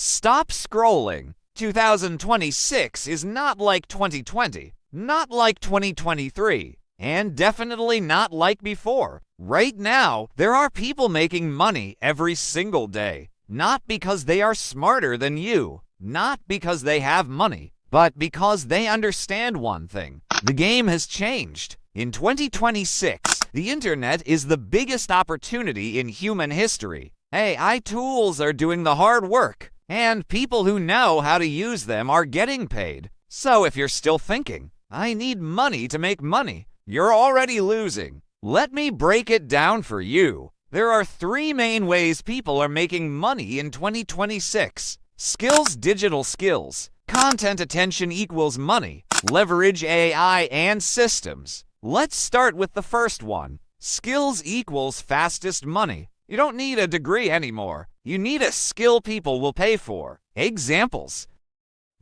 Stop scrolling. 2026 is not like 2020, not like 2023, and definitely not like before. Right now, there are people making money every single day, not because they are smarter than you, not because they have money, but because they understand one thing. The game has changed. In 2026, the internet is the biggest opportunity in human history. AI tools are doing the hard work, and people who know how to use them are getting paid. So if you're still thinking, I need money to make money, you're already losing. Let me break it down for you. There are three main ways people are making money in 2026. Skills, digital skills. Content attention equals money. Leverage AI and systems. Let's start with the first one. Skills equals fastest money. You don't need a degree anymore. You need a skill people will pay for. Examples: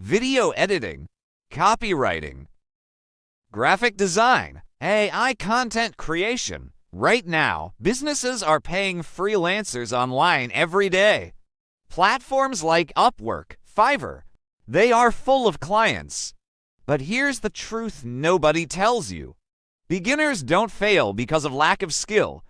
video editing, copywriting, graphic design, AI content creation. Right now, businesses are paying freelancers online every day. Platforms like Upwork, Fiverr, they are full of clients. But here's the truth nobody tells you. Beginners don't fail because of lack of skill.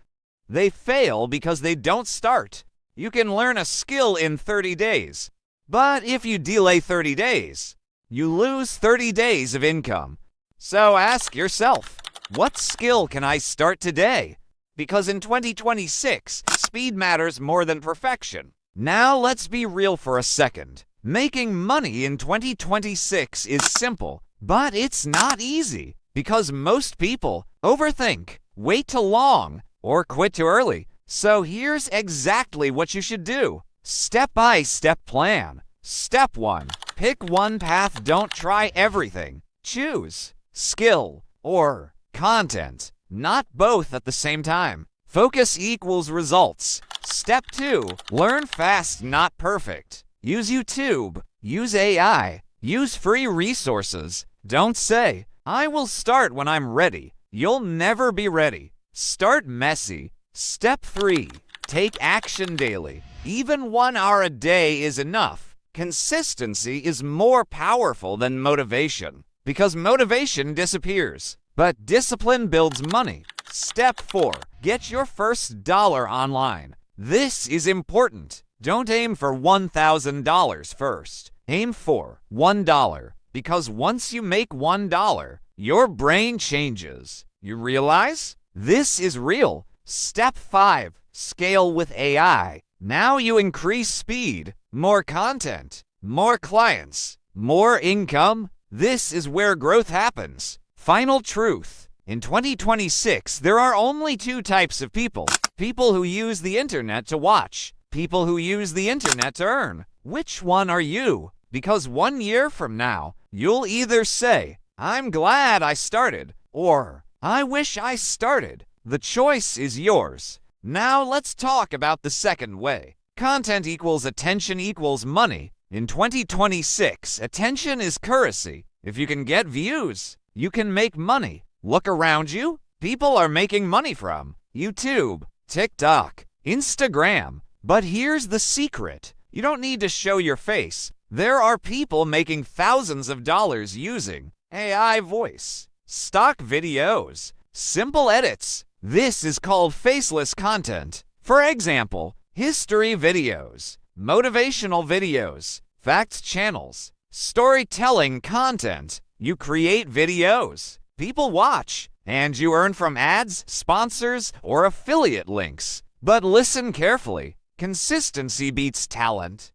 They fail because they don't start. You can learn a skill in 30 days. But if you delay 30 days, you lose 30 days of income. So ask yourself, what skill can I start today? Because in 2026, speed matters more than perfection. Now let's be real for a second. Making money in 2026 is simple, but it's not easy because most people overthink, wait too long, or quit too early. So here's exactly what you should do. Step-by-step plan. Step 1. Pick one path. Don't try everything. Choose skill or content, not both at the same time. Focus equals results. Step 2. Learn fast, not perfect. Use YouTube. Use AI. Use free resources. Don't say, I will start when I'm ready. You'll never be ready. Start messy. Step 3. Take action daily. Even 1 hour a day is enough. Consistency is more powerful than motivation because motivation disappears, but discipline builds money. Step 4. Get your first dollar online. This is important. Don't aim for $1,000 first. Aim for $1 because once you make $1, your brain changes. You realize? This is real. Step 5. Scale with AI. Now you increase speed, more content, more clients, more income. This is where growth happens. Final truth. In 2026, there are only 2 types of people. People who use the internet to watch. People who use the internet to earn. Which one are you? Because 1 year from now, you'll either say, I'm glad I started, or I wish I started. The choice is yours. Now let's talk about the second way. Content equals attention equals money. In 2026, attention is currency. If you can get views, you can make money. Look around you. People are making money from YouTube, TikTok, Instagram. But here's the secret. You don't need to show your face. There are people making thousands of dollars using AI voice, stock videos, simple edits. This is called faceless content. For example, history videos, motivational videos, facts channels, storytelling content. You create videos, people watch, and you earn from ads, sponsors, or affiliate links. But listen carefully. Consistency beats talent.